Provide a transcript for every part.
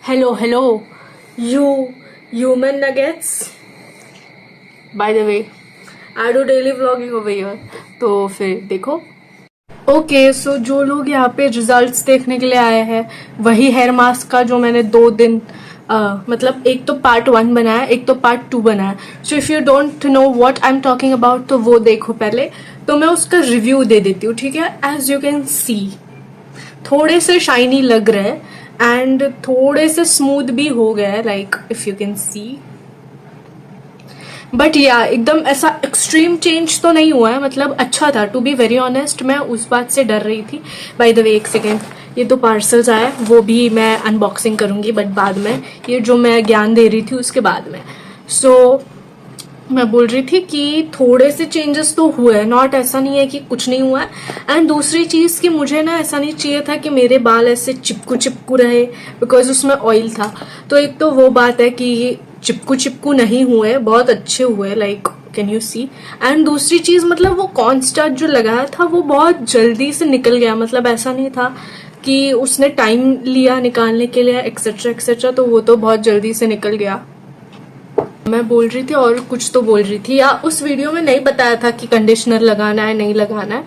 Hello, you human nuggets. By the way, I do daily vlogging over here. तो फिर देखो. Okay, सो जो लोग यहाँ पे रिजल्ट्स देखने के लिए आए हैं, वही हेयर मास्क का जो मैंने 2 दिन मतलब एक तो पार्ट 1 बनाया, एक तो पार्ट 2 बनाया. So if you don't know what I am talking about तो वो देखो पहले, तो मैं उसका रिव्यू दे देती हूँ. ठीक है. एज यू कैन सी थोड़े से शाइनी लग रहे हैं एंड थोड़े से स्मूथ भी हो गया है, like if you can C. But या एकदम ऐसा एक्सट्रीम चेंज तो नहीं हुआ है, मतलब अच्छा था. टू बी वेरी ऑनेस्ट मैं उस बात से डर रही थी. बाय द वे एक सेकेंड, ये 2 पार्सल्स आए, वो भी मैं अनबॉक्सिंग करूंगी बट बाद में. ये जो मैं ज्ञान दे रही थी उसके बाद में. सो मैं बोल रही थी कि थोड़े से चेंजेस तो हुए हैं, नॉट ऐसा नहीं है कि कुछ नहीं हुआ है. एंड दूसरी चीज कि मुझे ना ऐसा नहीं चाहिए था कि मेरे बाल ऐसे चिपकू चिपकू रहे, बिकॉज उसमें ऑयल था. तो एक तो वो बात है कि चिपकू चिपकू नहीं हुए, बहुत अच्छे हुए, like can you see. And दूसरी चीज मतलब वो कॉर्नस्टार्च जो लगाया था वो बहुत जल्दी से निकल गया, मतलब ऐसा नहीं था कि उसने टाइम लिया निकालने के लिए एक्सेट्रा एक्सेट्रा, तो वो तो बहुत जल्दी से निकल गया. मैं बोल रही थी और कुछ तो बोल रही थी, या उस वीडियो में नहीं बताया था कि कंडीशनर लगाना है नहीं लगाना है.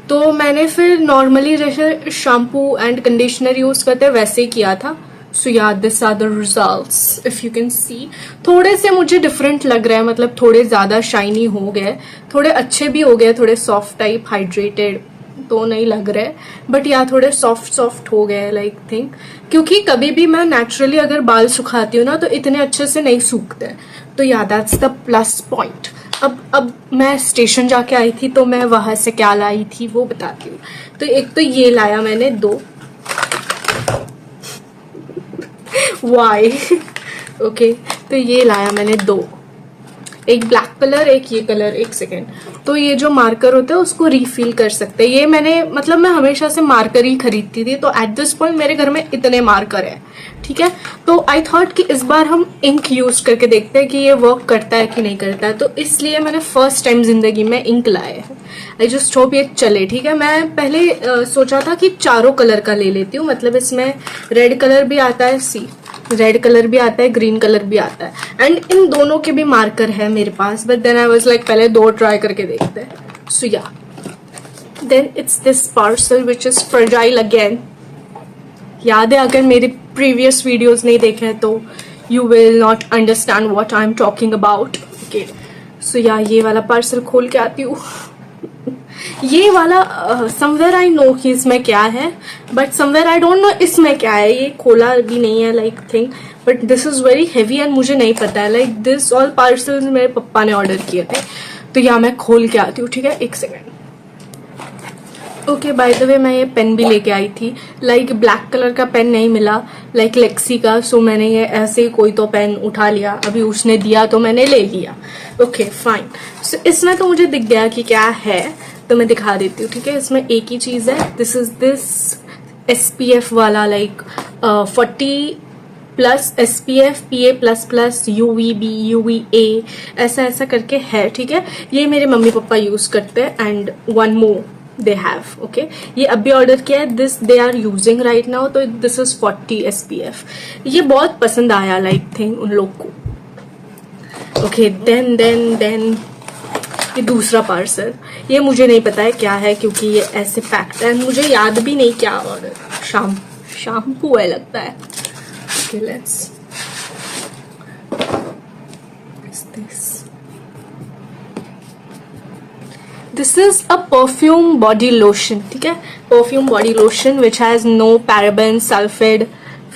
तो मैंने फिर नॉर्मली जैसे शैम्पू एंड कंडीशनर यूज करते वैसे ही किया था. सो या this are the results if you can see. थोड़े से मुझे डिफरेंट लग रहा है, मतलब थोड़े ज्यादा शाइनी हो गए, थोड़े अच्छे भी हो गए, थोड़े सॉफ्ट टाइप, हाइड्रेटेड तो नहीं लग रहे, बट या थोड़े सॉफ्ट सॉफ्ट हो गए लाइक थिंक. क्योंकि कभी भी मैं नेचुरली अगर बाल सुखाती हूँ ना तो इतने अच्छे से नहीं सूखते. तो या दैट्स द प्लस पॉइंट. अब मैं स्टेशन जाके आई थी तो मैं वहां से क्या लाई थी वो बताती हूँ. तो एक तो ये लाया मैंने 2. वाई ओके, तो ये लाया मैंने 2, एक ब्लैक कलर एक ये कलर. एक सेकेंड, तो ये जो मार्कर होता है उसको रिफिल कर सकते हैं. ये मैंने मतलब मैं हमेशा से मार्कर ही खरीदती थी, तो एट दिस पॉइंट मेरे घर में इतने मार्कर है. ठीक है. तो आई थॉट कि इस बार हम इंक यूज करके देखते हैं कि ये वर्क करता है कि नहीं करता है. तो इसलिए मैंने फर्स्ट टाइम जिंदगी में इंक लाया है. आई जस्ट होप ये चले. ठीक है. मैं पहले सोचा था कि चारों कलर का ले लेती हूँ, मतलब इसमें रेड कलर भी आता है, सी रेड कलर भी आता है, ग्रीन कलर भी आता है, एंड इन दोनों के भी मार्कर है मेरे पास. But then I was like पहले 2 ट्राई करके देखते हैं. So yeah then it's this parcel which is fragile again. याद है, अगर मेरे प्रीवियस वीडियोस नहीं देखे हैं तो you will not understand what I am talking about. Okay. So yeah ये वाला पार्सल खोल के आती हूँ. ये वाला समवेयर आई नो कि इसमें क्या है, but somewhere I don't no इसमें क्या है. ये खोला भी नहीं है like thing, but this is very heavy and मुझे नहीं पता है. लाइक दिस ऑल पार्सल्स मेरे पप्पा ने ऑर्डर किए थे. तो यहाँ मैं खोल के आती हूँ. ठीक है. एक सेकेंड. ओके, बाय द वे मैं ये पेन भी लेके आई थी. लाइक ब्लैक कलर का पेन नहीं मिला लाइक लेक्सी का, सो मैंने ये ऐसे ही कोई तो पेन उठा लिया. अभी उसने दिया तो मैंने ले लिया. Okay fine. सो इसमें तो मुझे दिख गया कि क्या है, तो मैं दिखा देती हूँ. ठीक है. इसमें एक ही चीज है. दिस इज दिस SPF वाला, like 40+ SPF, PA++, UVB, UVA ऐसा ऐसा करके है. ठीक है. ये मेरे मम्मी पापा यूज करते हैं and 1 more they have. Okay. ये अभी ऑर्डर किया है. This they are using right now. तो दिस इज 40 SPF. ये बहुत पसंद आया लाइक थिंग उन लोग को. ओके. देन ये दूसरा पार्सल, ये मुझे नहीं पता है क्या है क्योंकि ये ऐसे पैक्ड है. मुझे याद भी नहीं क्या ऑर्डर. शैम्पू है लगता है. Okay let's this is a perfume body lotion. ठीक है. Perfume body lotion which has no paraben, sulphate,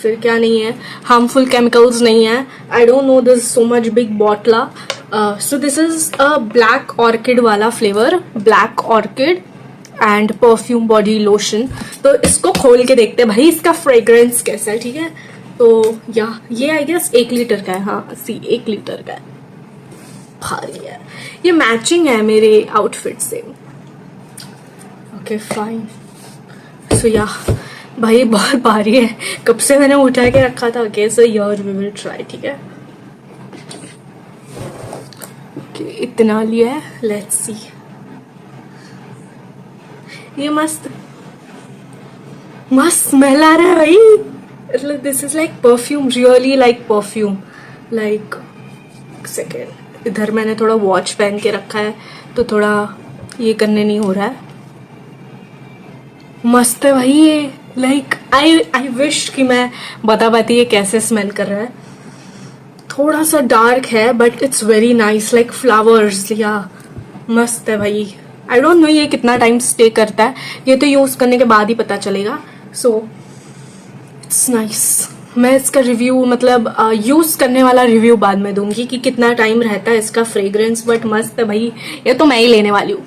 फिर क्या नहीं है, हार्मफुल केमिकल्स नहीं है. I don't know this so much big बॉटला. So this is a black orchid वाला flavour, black orchid and perfume body lotion. तो इसको खोल के देखते हैं भाई इसका फ्रेग्रेंस कैसा है. ठीक है. तो या ये आई गेस 1 लीटर का है. हाँ सी 1 लीटर का है. भारी है. ये मैचिंग है मेरे आउटफिट से. Okay fine. सो या भाई बहुत भारी है, कब से मैंने उठा के रखा था. Okay so your we will try. ठीक है. ओके इतना लिया है. Let's see. ये मस्त स्मेल आ रहा है भाई. मतलब this is like perfume, really like perfume. Like second, इधर मैंने थोड़ा वॉच पहन के रखा है तो थोड़ा ये करने नहीं हो रहा है। मस्त है भाई ये। लाइक आई विश कि मैं बता पाती ये कैसे स्मेल कर रहा है। थोड़ा सा डार्क है but it's very nice, like flowers. या मस्त है भाई। आई डोंट नो ये कितना टाइम स्टे करता है, ये तो यूज करने के बाद ही पता चलेगा। So it's nice. मैं इसका रिव्यू मतलब यूज करने वाला रिव्यू बाद में दूंगी कि कितना टाइम रहता है इसका फ्रेग्रेंस, बट मस्त है भाई। ये तो मैं ही लेने वाली हूँ,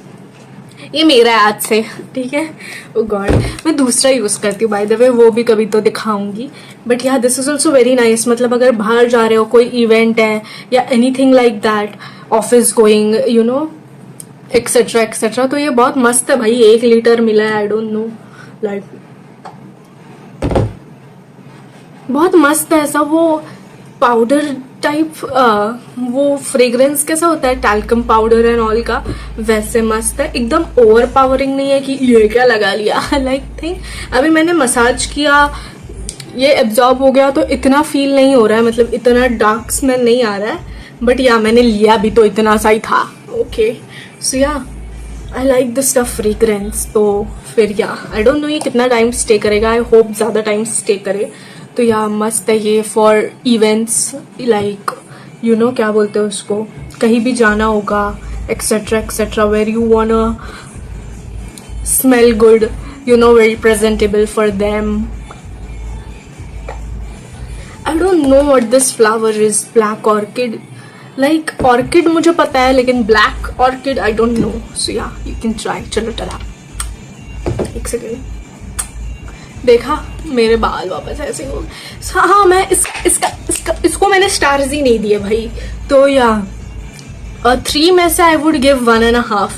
ये मेरा है आज से, ठीक है। ओ गॉड, मैं दूसरा यूज करती हूँ बाय द वे, वो भी कभी तो दिखाऊंगी। बट या this is also very nice. मतलब अगर बाहर जा रहे हो, कोई इवेंट है या anything like that, office going, you know, etcetera etcetera, तो ये बहुत मस्त है भाई। 1 लीटर मिला है, आई डोंट नो, लाइक बहुत मस्त है। ऐसा वो पाउडर टाइप, वो फ्रेग्रेंस कैसा होता है टैल्कम पाउडर एंड ऑल का, वैसे मस्त है। एकदम ओवर पावरिंग नहीं है कि ये क्या लगा लिया लाइक थिंग। अभी मैंने मसाज किया, ये एब्जॉर्ब हो गया, तो इतना फील नहीं हो रहा है, मतलब इतना डार्क स्मेल नहीं आ रहा है। बट या मैंने लिया भी तो इतना सा ही था। ओके, सो या I like this stuff fragrance. तो फिर या आई डोंट नो ये कितना टाइम स्टे करेगा, आई होप ज्यादा टाइम स्टे करे। तो या मस्त है ये for events, like you know क्या बोलते हैं उसको, कहीं भी जाना होगा etcetera etcetera, where you want smell good, you know, very presentable for them. I don't know what this flower is, black orchid. Like orchid मुझे पता है, लेकिन black orchid I don't know. So yeah you can try. चलो टरा, एक second, देखा मेरे बाल वापस ऐसे हो। हाँ, मैं इसको मैंने स्टार्स ही नहीं दिए भाई। तो या 3 में से आई वुड गिव 1.5,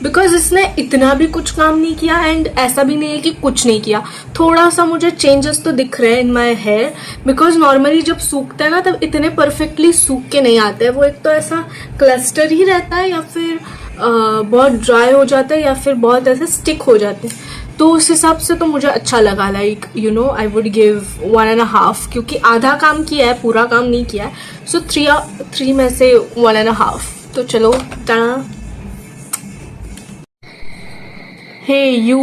बिकॉज इसने इतना भी कुछ काम नहीं किया एंड ऐसा भी नहीं है कि कुछ नहीं किया। थोड़ा सा मुझे चेंजेस तो दिख रहे हैं इन माई हेयर, बिकॉज नॉर्मली जब सूखता है ना तब इतने परफेक्टली सूख के नहीं आते हैं। वो एक तो ऐसा क्लस्टर ही रहता है, या फिर बहुत ड्राई हो जाता है, या फिर बहुत ऐसे स्टिक हो जाते हैं। तो उस हिसाब से तो मुझे अच्छा लगा। Like you no I would give 1.5, क्योंकि आधा काम किया है, पूरा काम नहीं किया है। सो 3 में से 1.5। तो चलो टाना। Hey you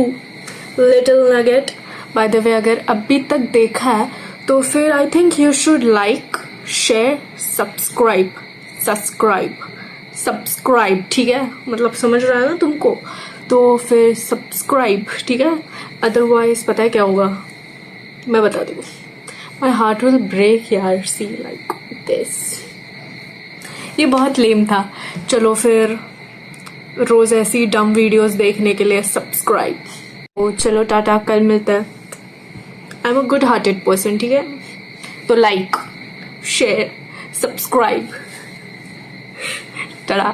little nugget, by the way अगर अभी तक देखा है तो फिर I think you should like, share, subscribe, ठीक है। मतलब समझ रहा है ना तुमको, तो फिर सब्सक्राइब, ठीक है। अदरवाइज पता है क्या होगा, मैं बता दूँ, माई हार्ट विल ब्रेक यार। सी लाइक दिस, ये बहुत लेम था। चलो फिर रोज ऐसी डम वीडियोस देखने के लिए सब्सक्राइब। तो चलो टाटा, कल मिलता है। I am a good hearted person, ठीक है। तो लाइक, शेयर, सब्सक्राइब, टाटा।